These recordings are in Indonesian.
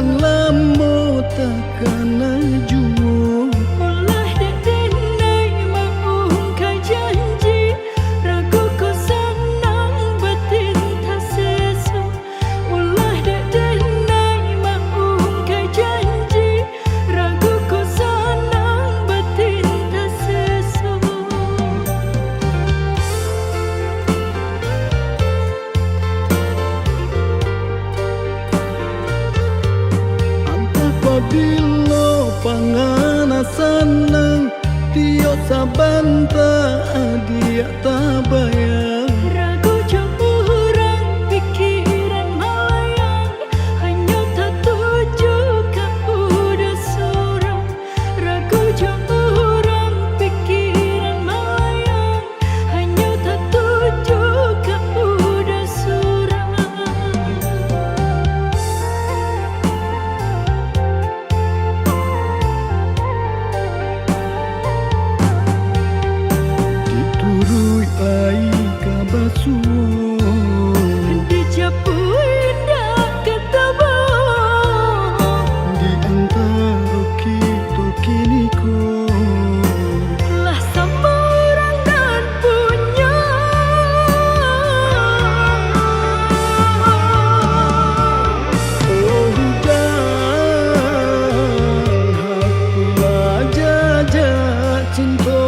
Bulan lamo takkan juo. Ulah denai maung ka janji, ragu ko sanang batin ta seso. Ulah denai maung ka janji, ragu ko sanang batin ta seso. Apabila pangana sanang tio sabanta dia tabayang. Ragu jauh orang pikiran malayang, hanya tak tuju ka udah surang. Ragu jauh orang pikiran malayang, hanya tak tuju ka udah surang. Diturui ai kabasuo. Dijapui dah ketemu Di antara kita kini ko. lah sama orang dan punya. Oh hujan hakulah jajak cinta.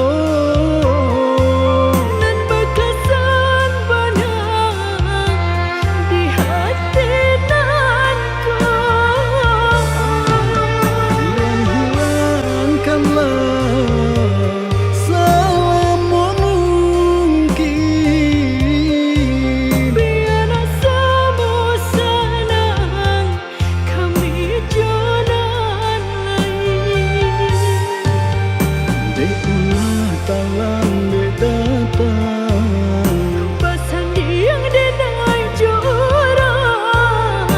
Nan bekasan banyak di hati nanku. Hilangkanlah selama mungkin. Biar semua senang, kami jalan lain. Dekulah talang datang. Pasan yang denai jorang,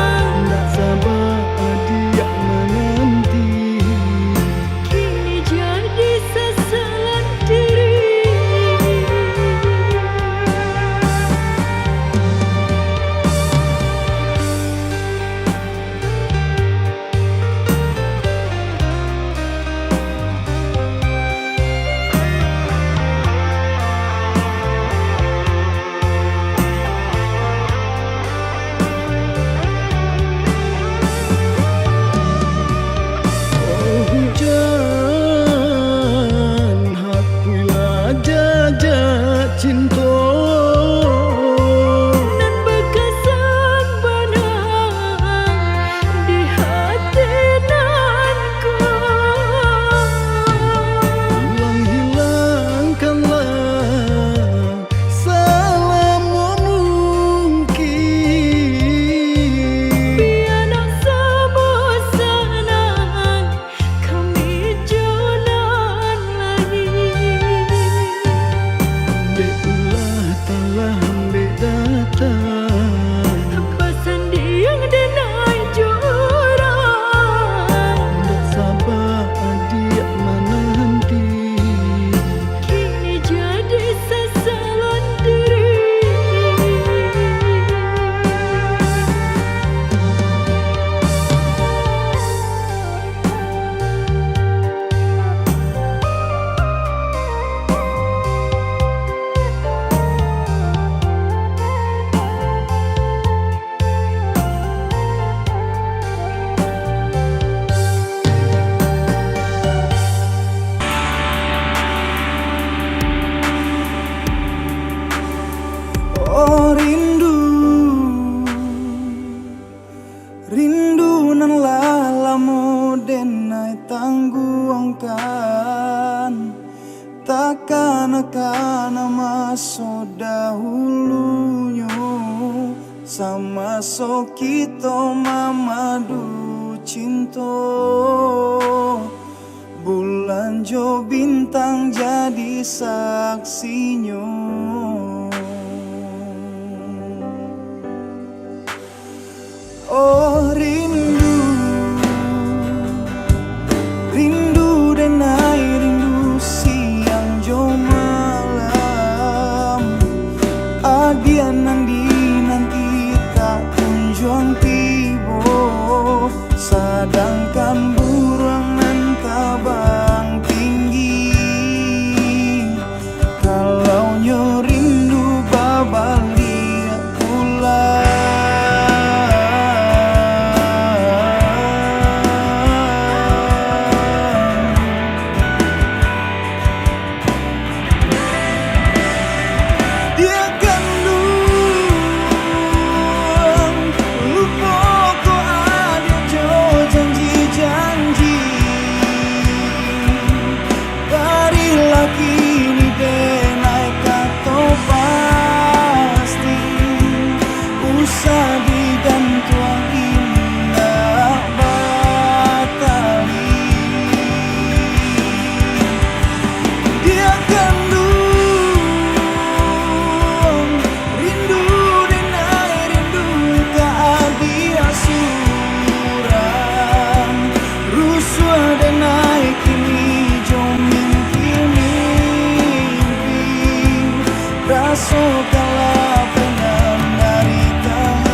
Tak sabar dia menanti. kini jadi sesalan diri. Oh hujan hakulah jajak cinta. Nan bekasan banyak di hati nanku. Hilangkanlah selama mungkin. Biar semua senang, kami jalan lain. Dekulah talang datang. Pasan yang denai jorang, Tak sabar dia menanti. kini jadi sesalan diri. Oh rindu, rindu nan lalamu denai tangguangkan. Takkan akan masuk dahulunya. Sama so kita mamadu cinta. Bulan jo bintang jadi saksinya. Oh rindu, rindu denai rindu siang jo malam. Adian nanti tak kunjung tiba. kalah penang dari tangan.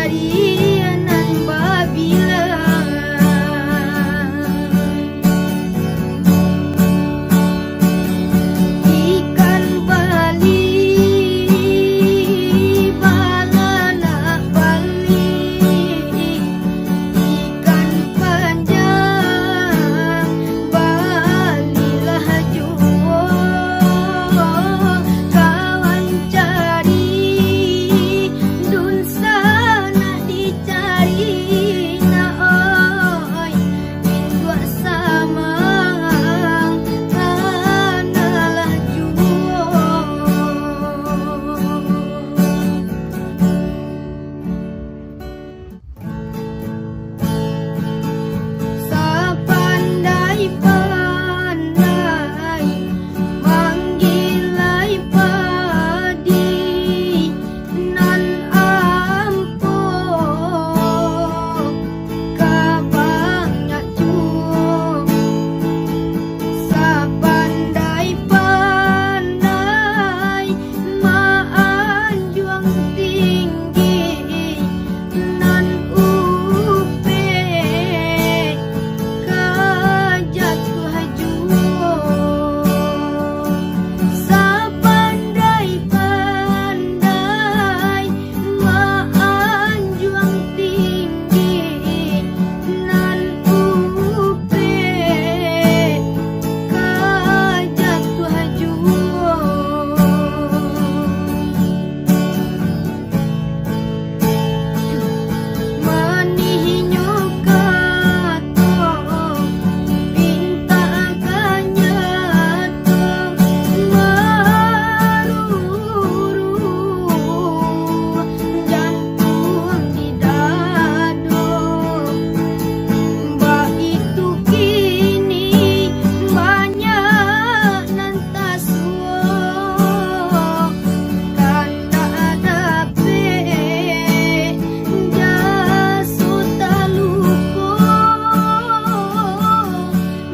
jarianan babila ikan bali balana bali ikan panjang balilah juo kawan cari dun sana dicari na oi minggu samang analah juo sapandai-pandai manggilai padi nan ampo kabanyak juo sapandai-pandai maanjuang tinggi nan upe kajatuh juo sapandai-pandai maanjuang tinggi nan upe kajatuh juo manihinyo kato pinta kanyato maruru jantung di dado mbak itu kini banyak nantasuo kanda adape jasu taluko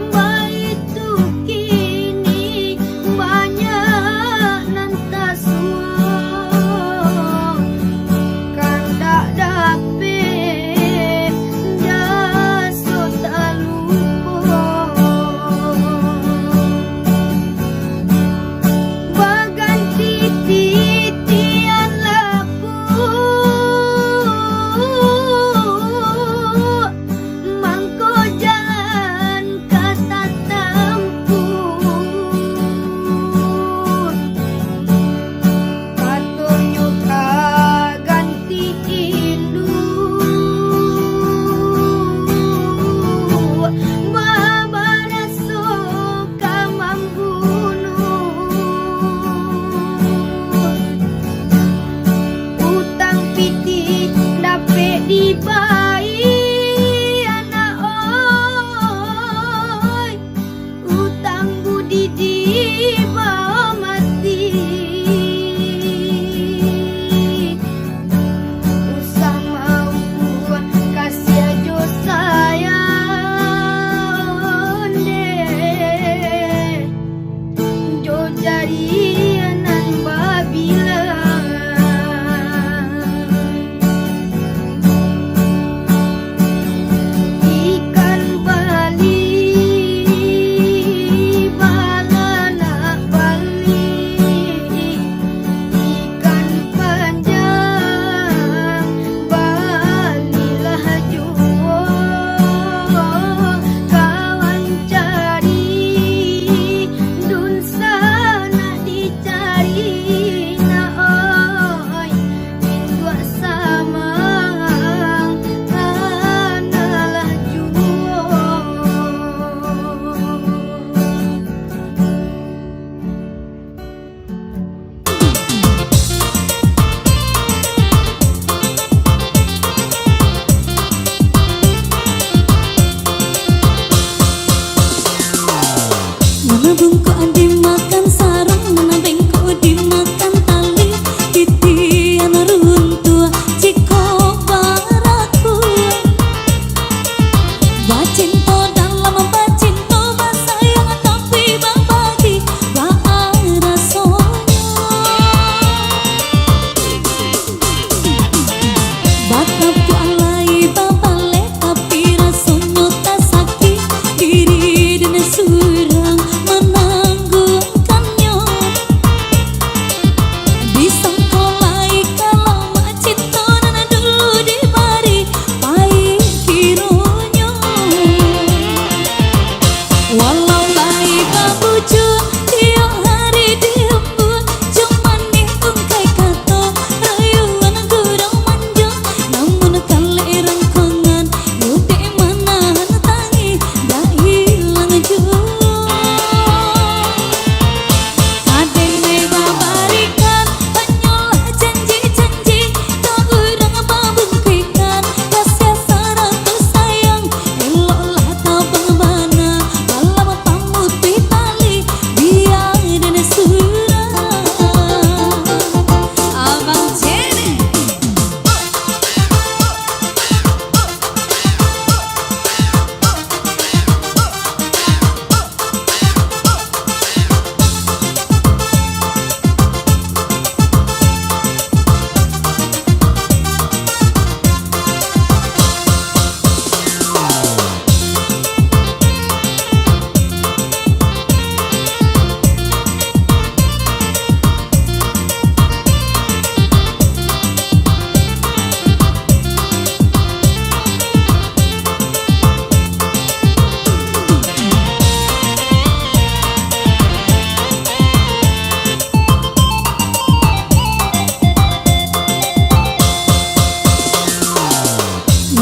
mbak itu kini banyak nantasuo kanda dape jasu taluko baganti titian lapu mangko jalan kata tampun katonyo kaganti indu babaraso kamambunuh utang piti dape dibai anak oi utang budi dibawa mati usah mau kasih ajo sayang deh jo jarianan babila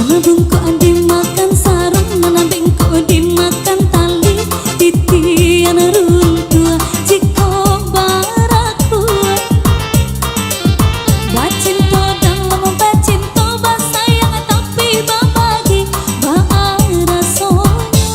Mana bungkuk dimakan sarung, mana bengkok dimakan tali. Titian runtua jiko baraku. Bacinto dalam bacinto basayang tapi babagi bara sonya.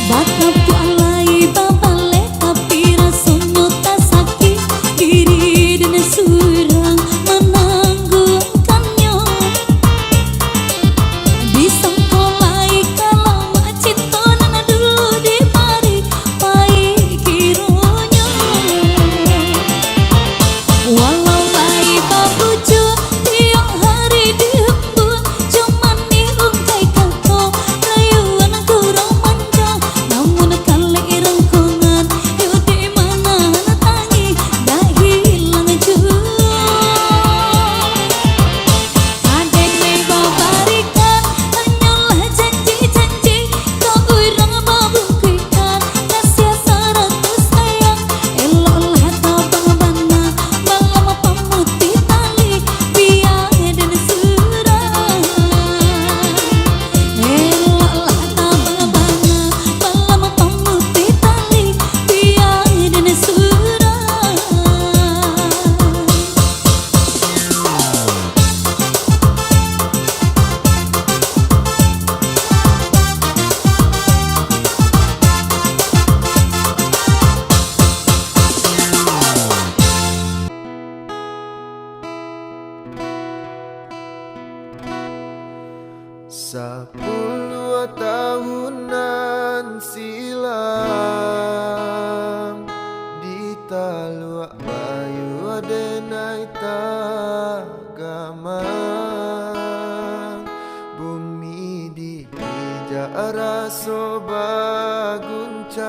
Batapu alai babale tapi rasanya tak sakit. Diri dan surang menanggungkannya. Disangkolai kalau mak cinta nana dulu di mari pai kironya. Walau bayi babuju tiap hari dihembur, cuman diungkai kako rayuan kurang manja. Namun kali rangkungan yuk di mana tangi dah hilang jua. Adek nih babarikan hanyalah janji-janji, kau urang babungkikan kasih seratus sayang. Eloklah tabang bana malam pamutih tali biar dan surang. Eloklah tabang bana malam pamutih tali biar dan surang. Sepuluh tahunan silam di Taluk Bayu adenai tagamang. Bumi dipijak raso baguncang,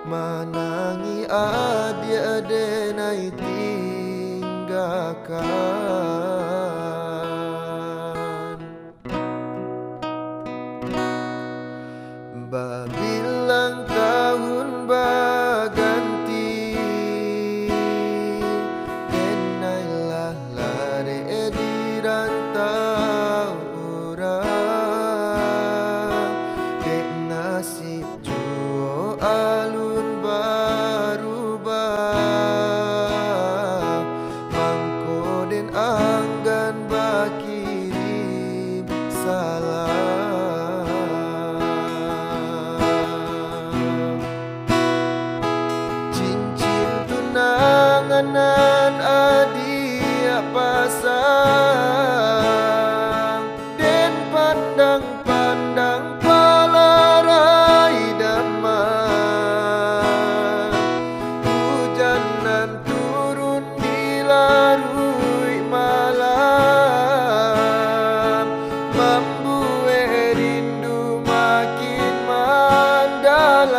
manangi adi adenai tinggalkan. Babilang tahun baganti, denailah lare di rantau orang. Dek nasib juo alun barubah, mangko den anggan bakirim salam. Tunanganan adia pasang, den pandang-pandang palarai damai. Hujanan turun di larui malam, membuat rindu makin mendalam.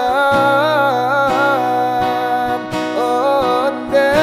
Onde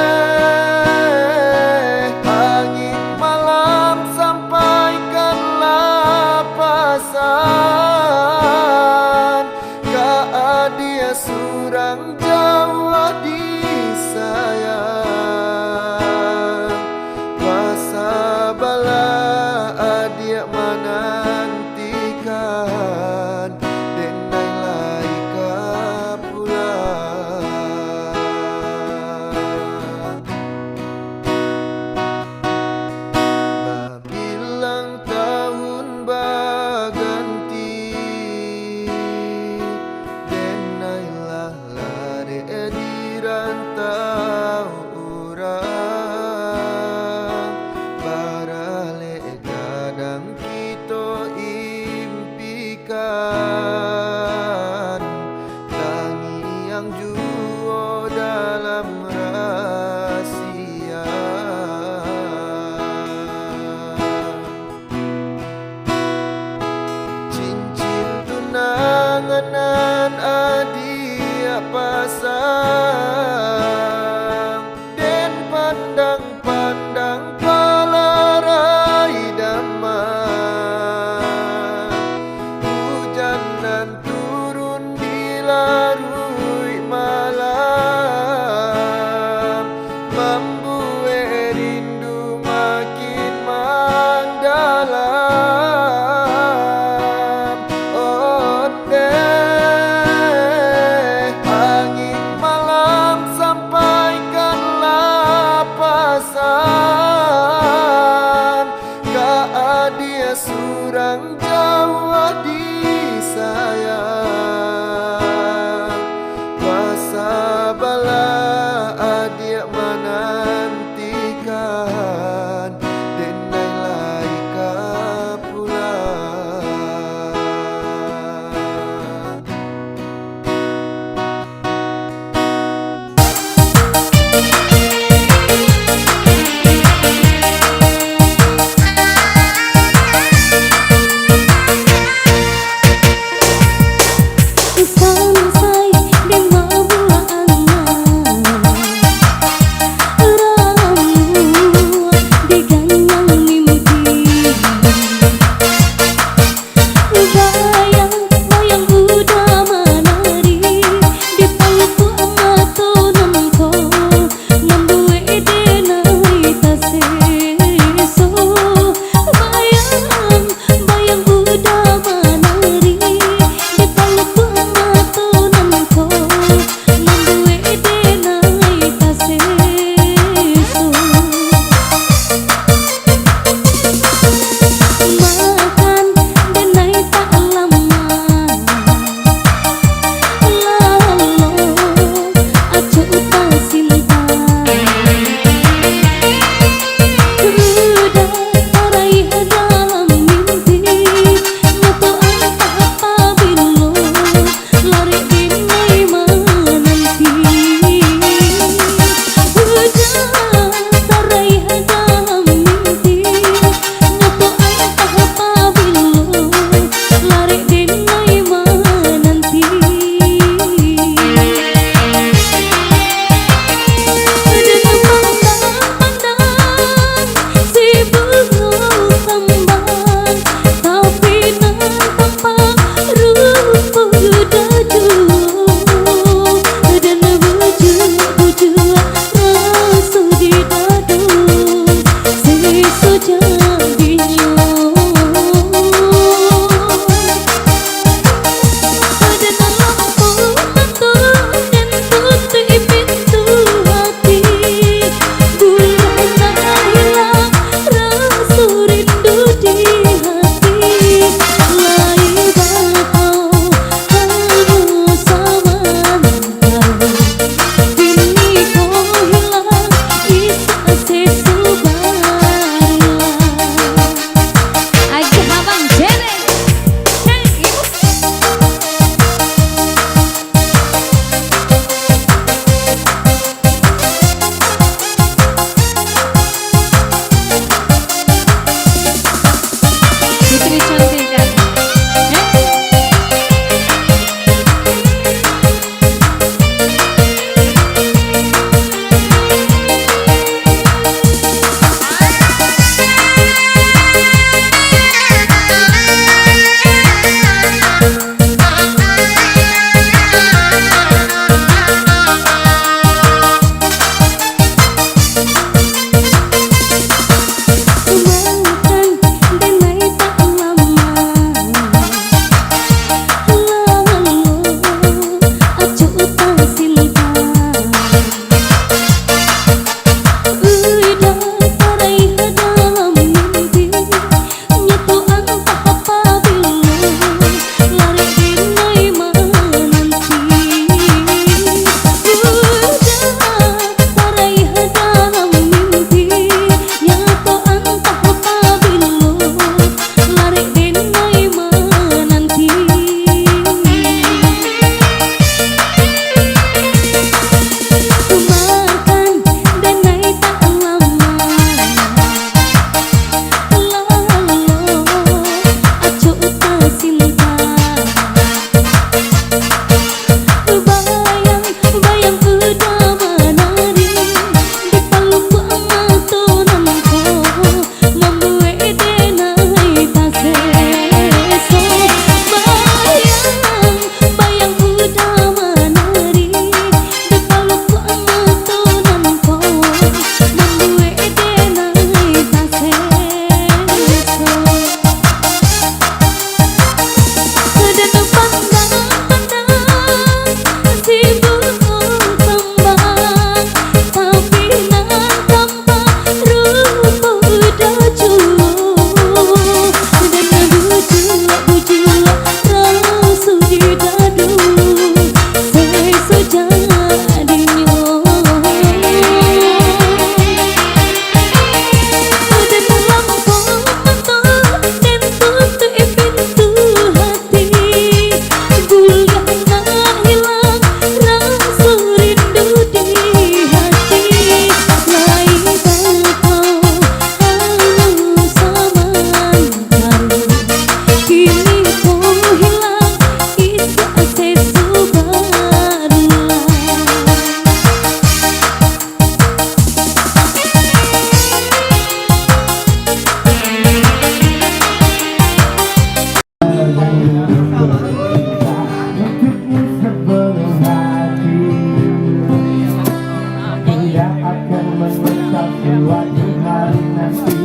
Dia akan menyesal suatu hari nanti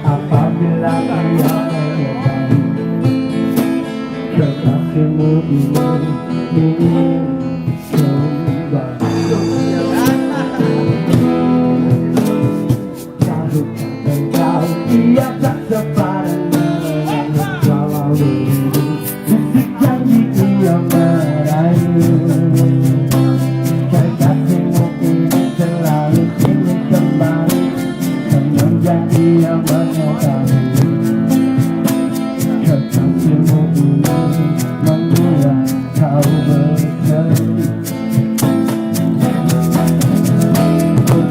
apabila dia menyadari kekasihmu ini kembali. Tahukah engkau dia tak sepadan walau dulu fisik janji dia merayu. Kekasihmu ini selalu ingin kembali semenjak dia menyadari kekasihmu ini membuat kau bersedih.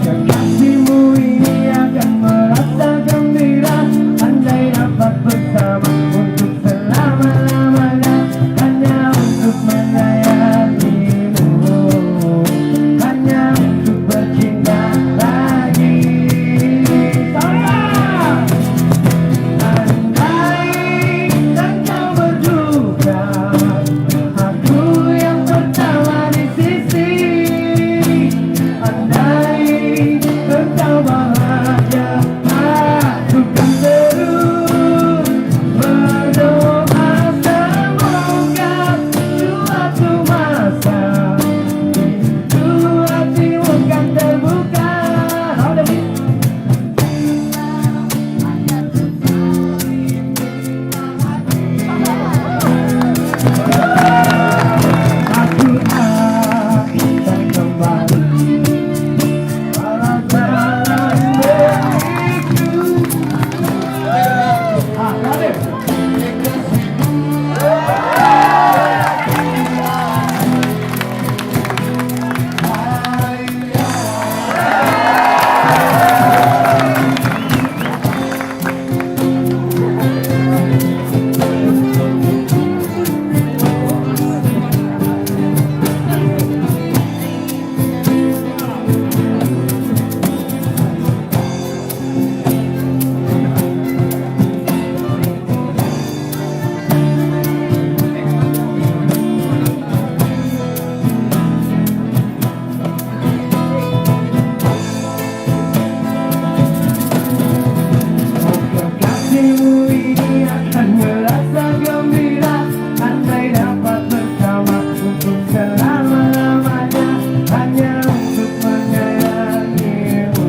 Kekasihmu ini akan merasa gembira andai dapat bersama untuk selama-lamanya, hanya untuk menyayangimu, hanya untuk bercinta lagi. Andai engkau berduka, aku yang pertama di sisi. Andai engkau bahagia, aku kan terus berdoa semoga suatu masa pintu hatimu kan terbuka. Aku akan kembali walau jalan berliku. Kekasihmu ini akan merasa gembira andai dapat bersama untuk selama-lamanya, hanya untuk menyayangimu,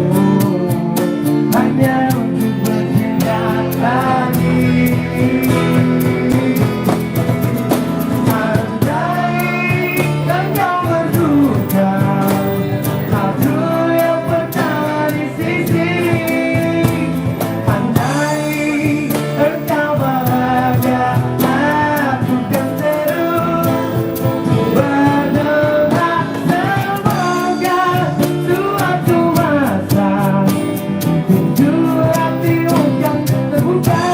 hanya untuk bercinta lagi. Andai engkau berduka, aku yang pertama di sisi. Andai engkau bahagia, aku kan terus berdoa semoga suatu masa pintu hatimu kan terbuka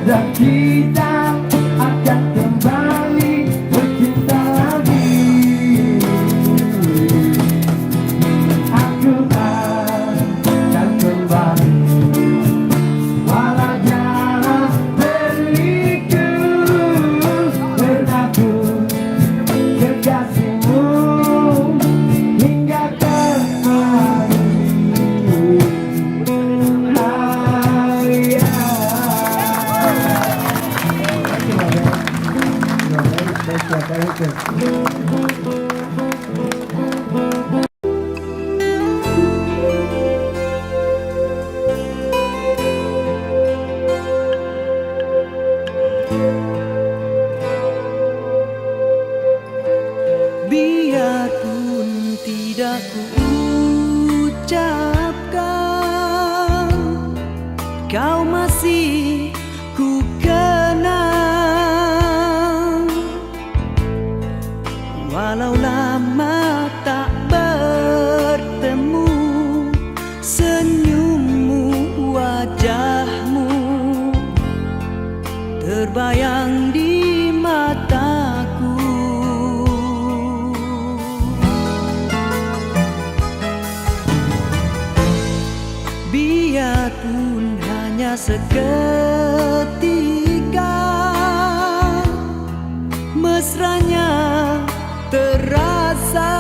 dan kita akan kembali bercinta lagi. Aku akan kembali walau jalan berliku, berlaku kekasihmu hingga terakhir hayat. Thank you. Biarpun tidak kuucapkan, kau masih ku kenang. Walau lama tak bertemu, senyummu, wajahmu terbayang di mataku. Biarpun hanya seketika, mesranya terasa.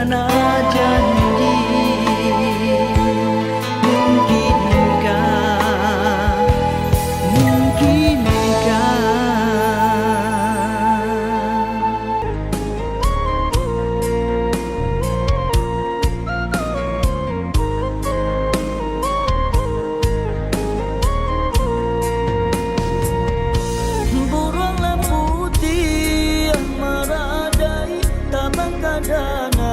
istana janji. Mungkinkah, burunglah putih yang meradai tak mengkadana.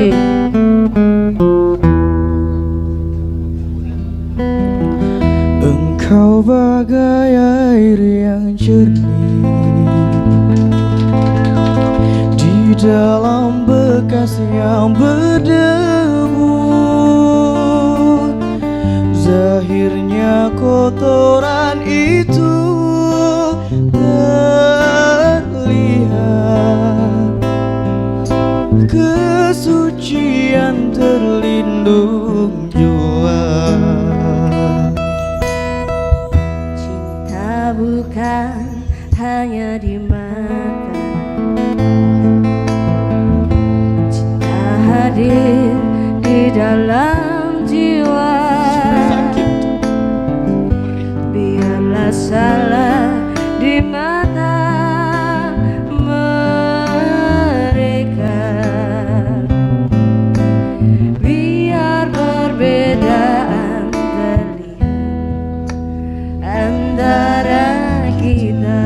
kasih. Engkau bagai air yang jernih di dalam bekas yang berdebu. Zahirnya kotoran itu terlihat, kesucian terlindung jua. Cinta bukan hanya di mata, cinta hadir di dalam jiwa. Biarlah salah di mata mereka, biar perbedaan terlihat antara kita.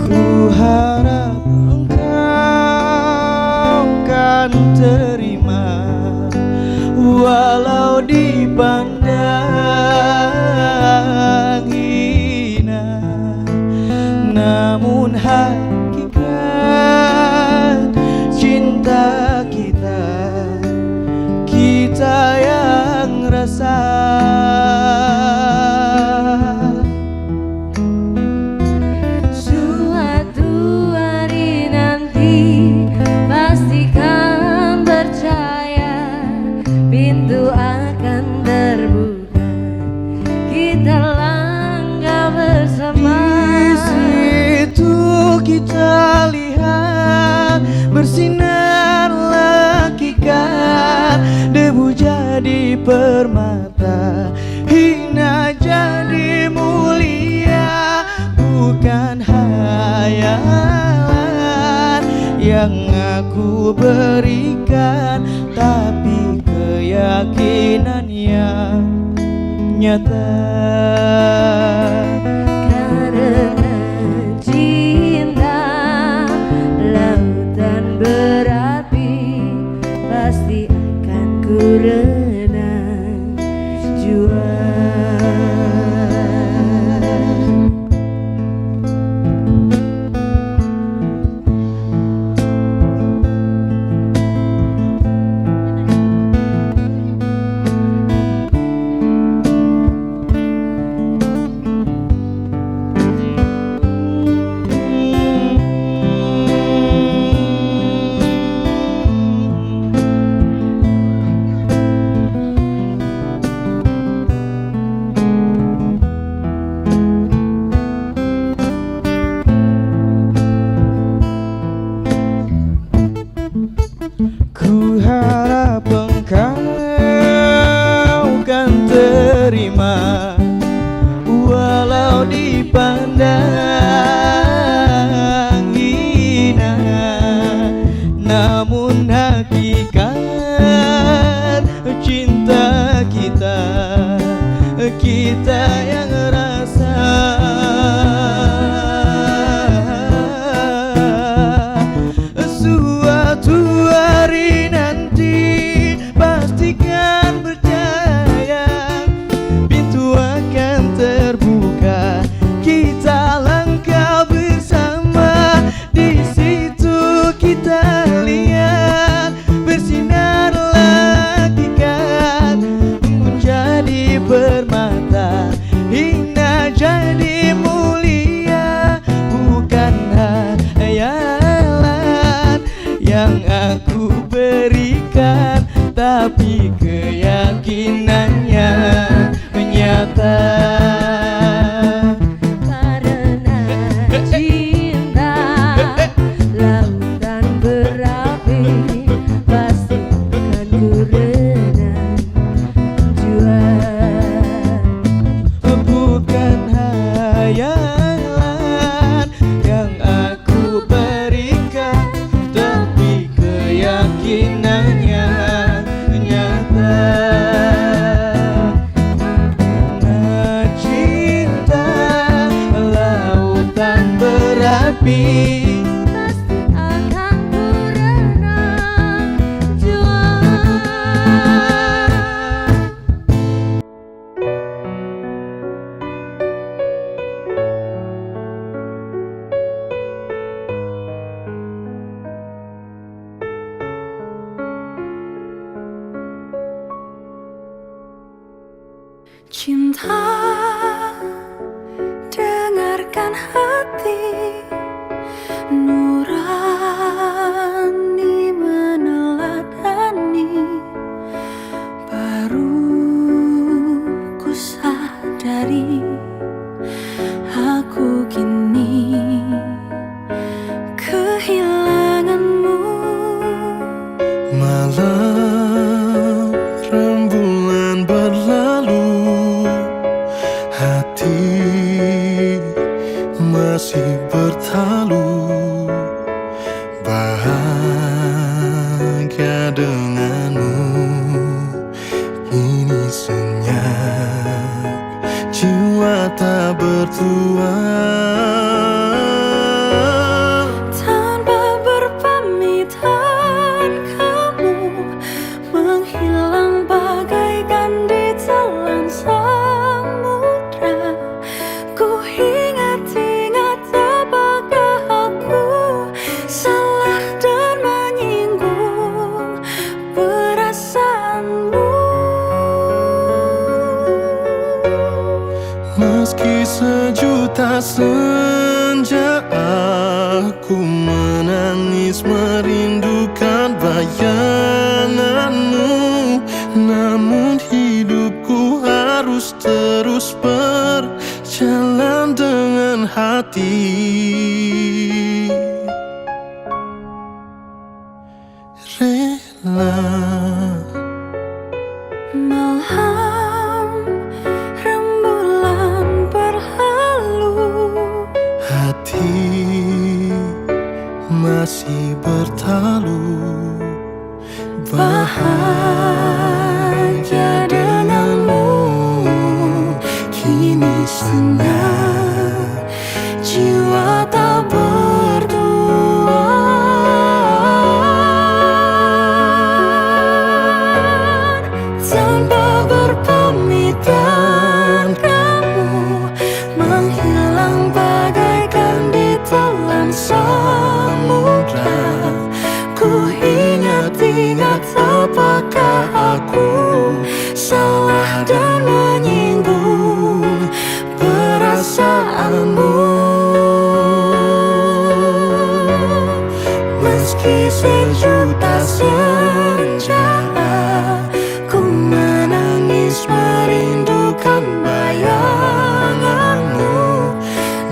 Ku harap engkau kan terima, walau dipandang hina, namun hakikat cinta kita, kita yang rasa. Suatu hari nanti pastikan percaya, pintu akan terbuka, kita langkah bersama. Di situ kita lihat bersinar hakikat, debu jadi permata, hina jadi mulia. Bukan hayalan yang aku berikan, tapi keyakinan yang nyata. Karena cinta lautan berapi, pasti akan ku renang jua. Ku harap engkau kan terima, walau dipandang hina, namun hakikat cinta kita, kita yang rasa. Suatu hari nanti pastikan percaya, pintu akan terbuka, kita langkah bersama. Di situ kita lihat bersinar hakikat, menjadi permata, hina jadi mulia. Bukan hayalan yang aku berikan, tapi keyakinannya nyata. Karena cinta lautan berapi, pasti akan ku renang jua. Bukan hayalan yang aku berikan, tapi keyakinannya nyata. Karena cinta lautan berapi, masih bertalu. Bahagia denganmu, kini senyap, jiwa tak bertuan. Tanpa berpamitan kamu menghilang bagaikan di telan samudra. Ku ingat-ingat apakah aku salah dan menyinggung perasaanmu. Meski sejuta senja aku menangis merindukan bayanganmu, namun hidupku harus terus berjalan dengan hati. Rela Malam rembulan berlalu, hati masih bertalu. Bahagia denganmu, kini senyap, jiwa tak bertuan. tanpa berpamitan kamu menghilang bagaikan di telan samudra. Ku ingat-ingat apakah aku salah dan menyinggung perasaanmu. Meski sejuta senja ku menangis merindukan bayanganmu,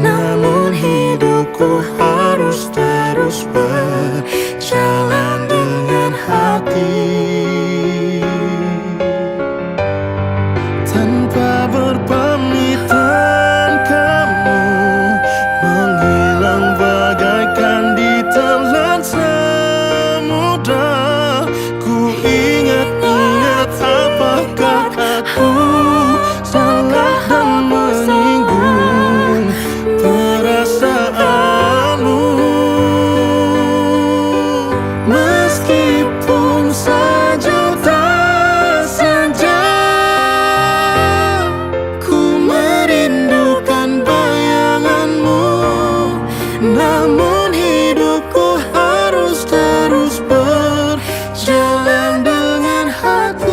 namun hidupku harus terus berjalan dengan hati. Tanpa berpamitan kamu menghilang bagaikan di telan samudra. Ku ingat-ingat apakah aku salah dan menyinggung perasaanmu. Meskipun sejuta senja ku merindukan bayanganmu, namun hidupku harus terus berjalan dengan hati.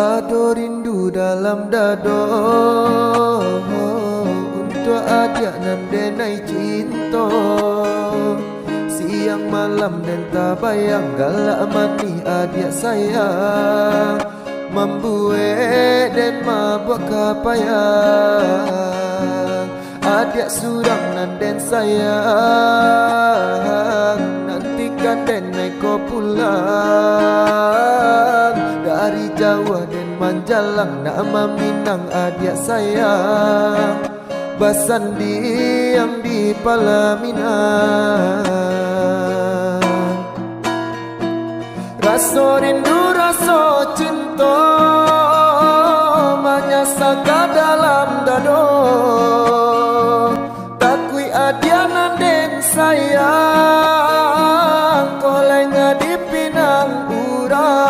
Ado rindu dalam dado untuk adik nan denai cinta. Siang malam dan tak bayang galak mani adik sayang, membuat dan mabuk kapayang. Adik surang nan den sayang, nantikan den naik kau pulang dari Jawa dan Manjalang, nama Minang adik sayang, Basandi yang di Palaminan. Rasa rindu rasa cinta menyasaka dalam dado. Takui adianan den sayang, kolenga di pinang urang.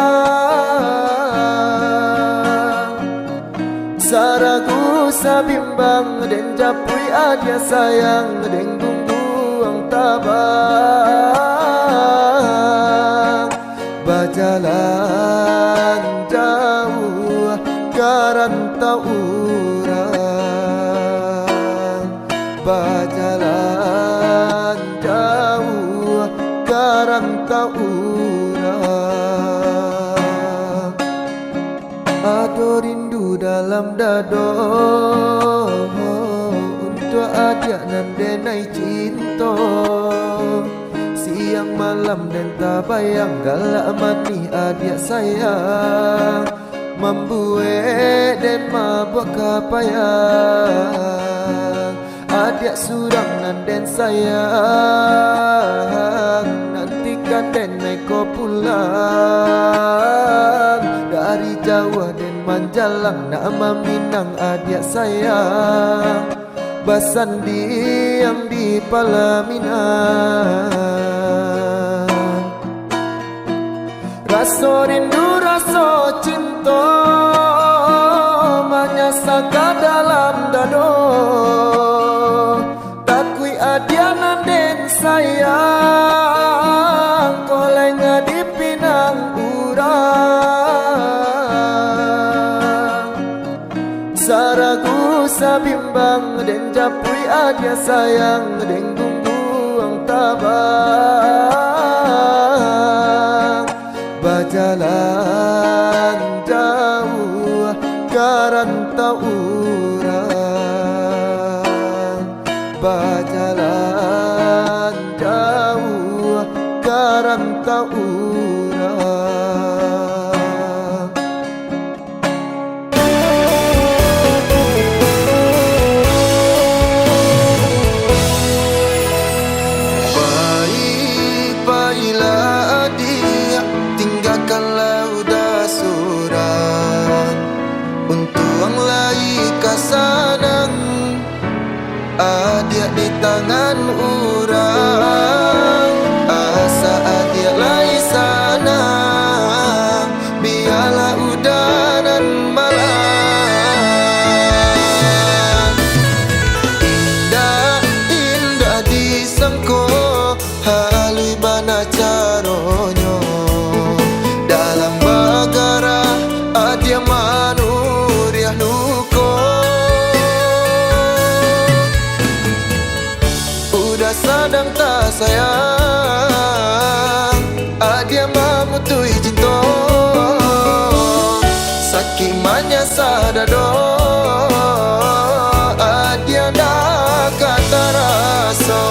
Saragu sabimbang den japui adia sayang, den gungguang tabang. Bajalan jauh karantau urang. berjalan jauh karang tak urang. Ada rindu dalam dado untuk adik nan denai cinta. Siang malam dan tak bayang galak mati adik sayang, membuat dan mabuk kapayang. Adik surang nan den sayang, nantikan den naik ko pulang. Dari Jawa dan Manjalang nama Minang adik sayang, basandi yang di Palaminan. Rasa rindu rasa cinta menyasaka dalam dado. Takui adianan den sayang, kolenga di pinang urang. Saragu sabimbang den japui adia sayang, den gungguang tabang. Berjalan jauh karang tak urang. Berjalan jauh karang tak urang. Baik-baiklah dia, tinggalkanlah udah surat. Untuang lai kasanang adik di tangan urang. Asa adik lai sana, biarlah udanan malam. Indah-indah disangko, halui bana caronyo. Dalam bagara adia manuriah luko. Udah sadang tak sayang, adia mamutui cinta. Sakimanya sadado, adia nak kata rasa.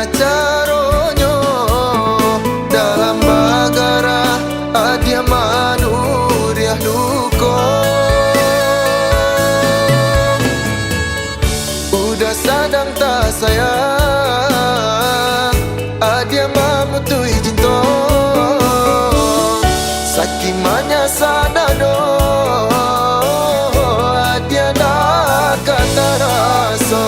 Caronyo dalam bagara adia manuriah luko. Udah sadang tak sayang, adia mamutui cinta. Sakimanya sadado, adia nak kata rasa.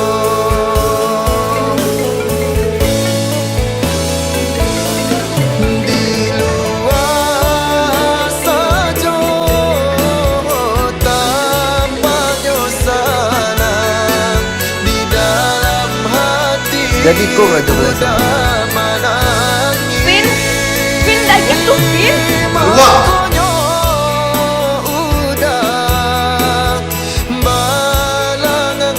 Jadi kau aja boleh. Vin dah gitu Vin. Allah. Balangan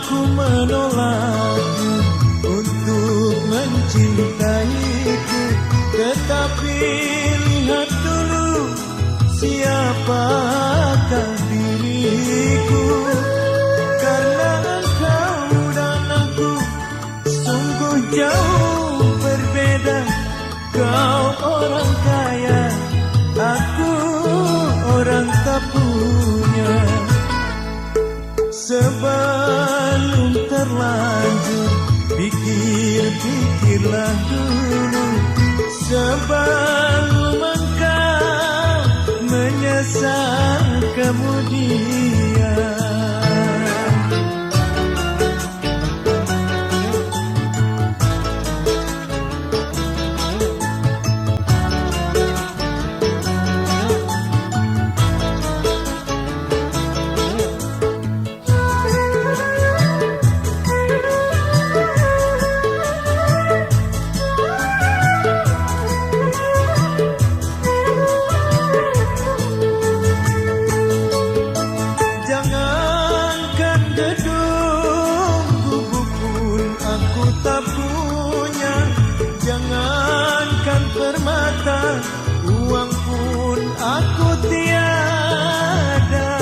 ku menolakmu untuk mencintaiku, tetapi lihat dulu siapakah diriku. Karena engkau dan aku sungguh jauh berbeda. Kau orang kaya, aku orang tak punya. Sebelum terlanjur, pikir-pikirlah dulu. Sebelum engkau menyesal kemudian. Jangankan gedung gubuk pun aku tak punya. Jangankan permata, uang pun aku tiada.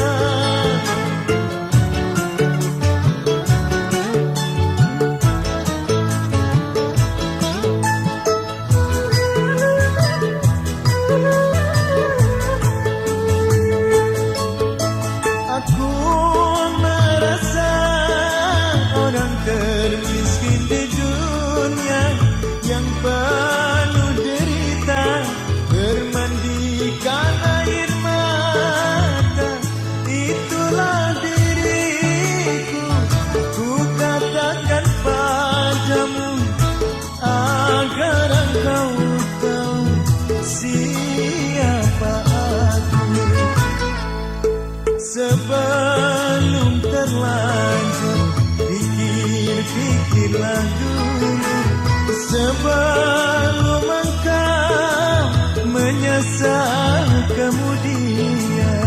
Aku merasa orang termiskin di dunia yang penuh derita, bermandikan air mata. Itulah diriku, ku katakan padamu agar engkau tahu siapa aku. Sebelum terlanjur, pikir-pikirlah dulu. Sebelum engkau menyesal kemudian.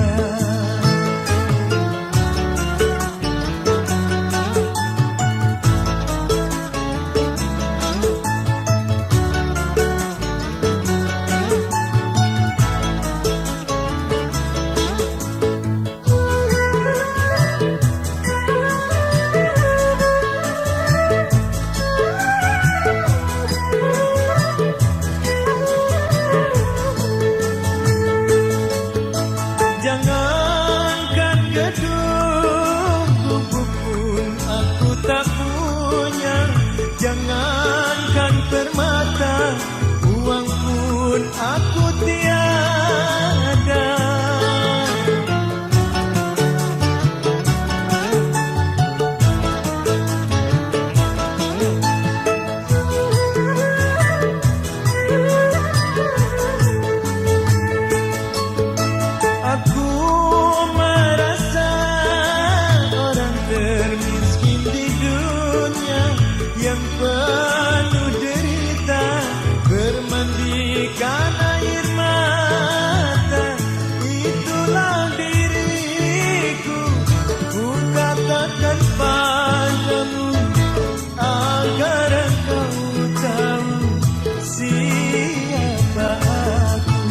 Jangankan gedung gubuk pun aku tak punya. Jangankan permata, uang pun aku tiada. Aku merasa orang termiskin di dunia yang penuh derita, bermandikan air mata. Itulah diriku, ku katakan padamu agar engkau tahu siapa aku.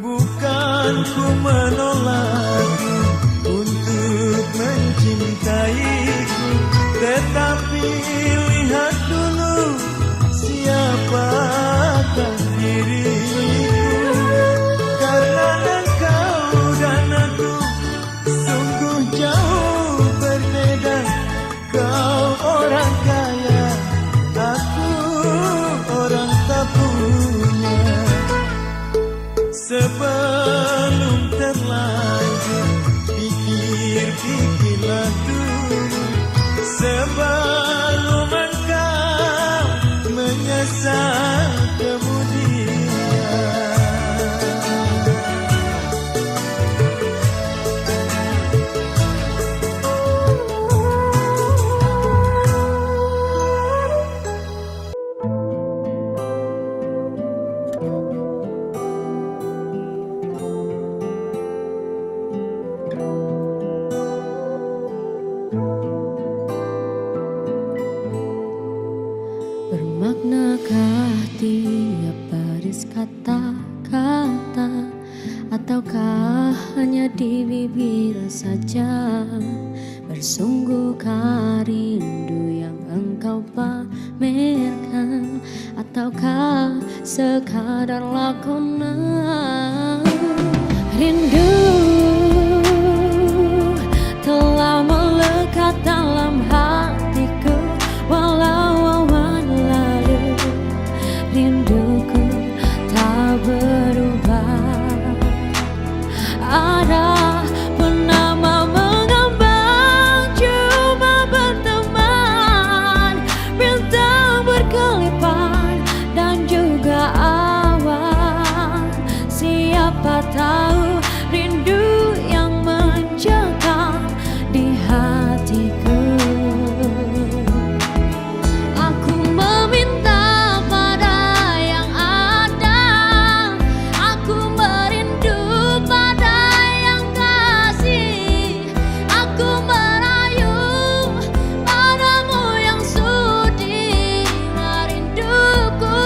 Bukan ku menolakmu untuk mencintaiku, tetapi lihat dulu siapakah diriku. Karena engkau dan aku sungguh jauh berbeda. Kau orang kaya, aku orang tak punya. Sebelum terlanjur, pikir-pikirlah dulu. Sebelum Sungguhkah rindu yang engkau pamerkan, ataukah sekadar lakonan? Rindu telah melekat dalam hatiku, walau awan lalu rinduku tak berubah. Ada penama mengambang, cuma berteman, bintang berkelipan dan juga awan. Siapa tahu rindu yang mencekam di hatiku. Aku meminta pada yang ada, aku merindu pada yang kasih, aku merayu padamu yang sudi merinduku.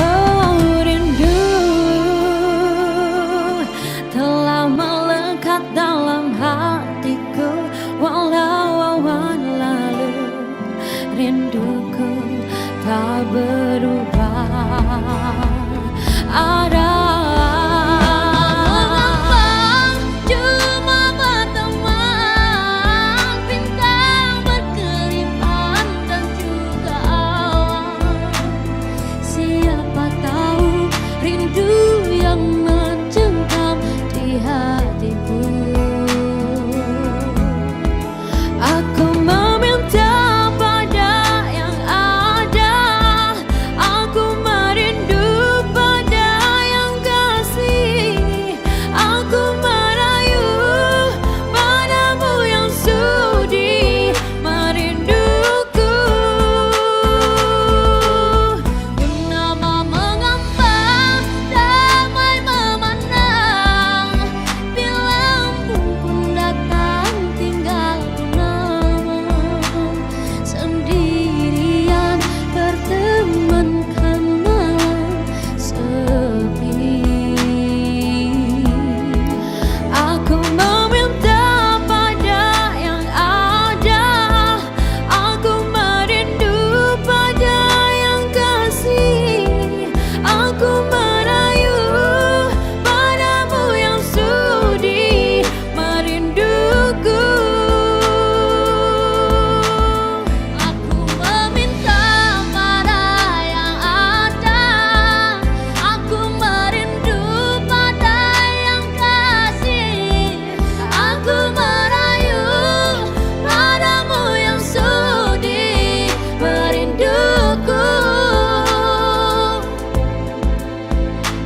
Oh, rindu telah melekat dalam hatiku, walau awan lalu rinduku tak berubah. Ada mengambang, cuma berteman, bintang berkelipan dan juga awan. Siapa tahu rindu yang mencengkam di hatiku. Aku meminta pada yang ada, aku merindu pada yang kasih, aku merayu padamu yang sudi merinduku. Purnama mengambang, damai memandang, bila embun pun datang tinggal kenangan. Sendirian bertemankan malam sepi. Aku meminta pada yang ada, aku merindu pada yang kasih, aku merayu padamu yang sudi merinduku. Aku meminta pada yang ada, aku merindu pada yang kasih, aku merayu padamu yang sudi merinduku.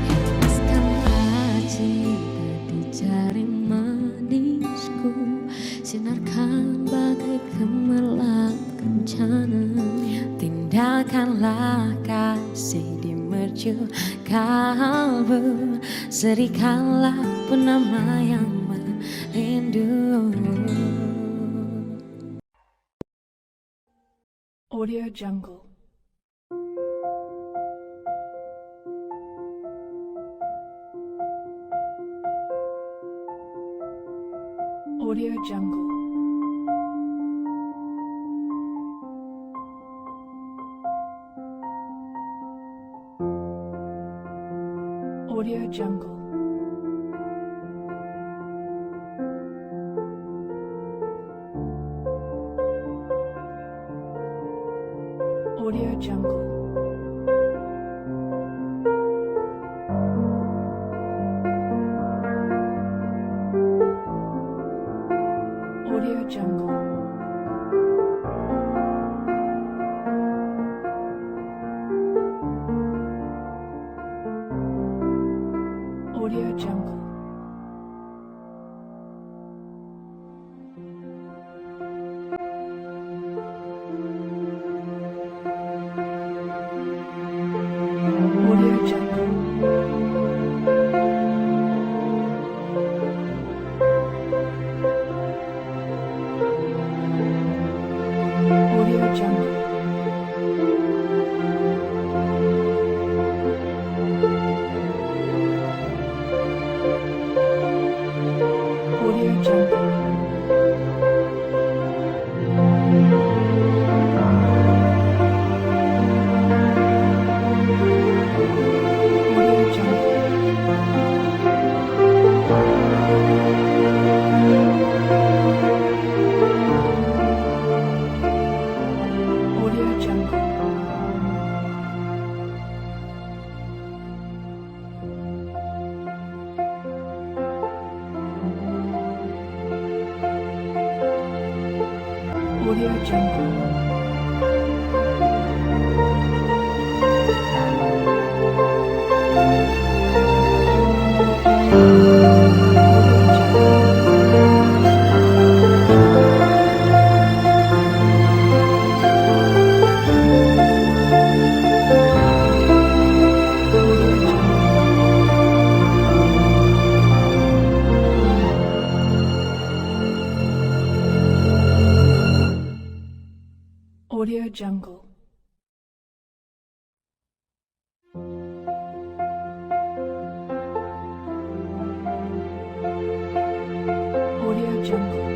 Hembuskanlah cinta di jari manisku, sinarkan bagai gemerlap kencana. Tindakanlah kasih di mercu kalbu, serikanlah penama yang merindu. Audio Jungle. Audio Jungle. Audio Jungle. Audio Jungle. Audio Jungle. Audio Jungle. Audio Jungle. Audio Jungle.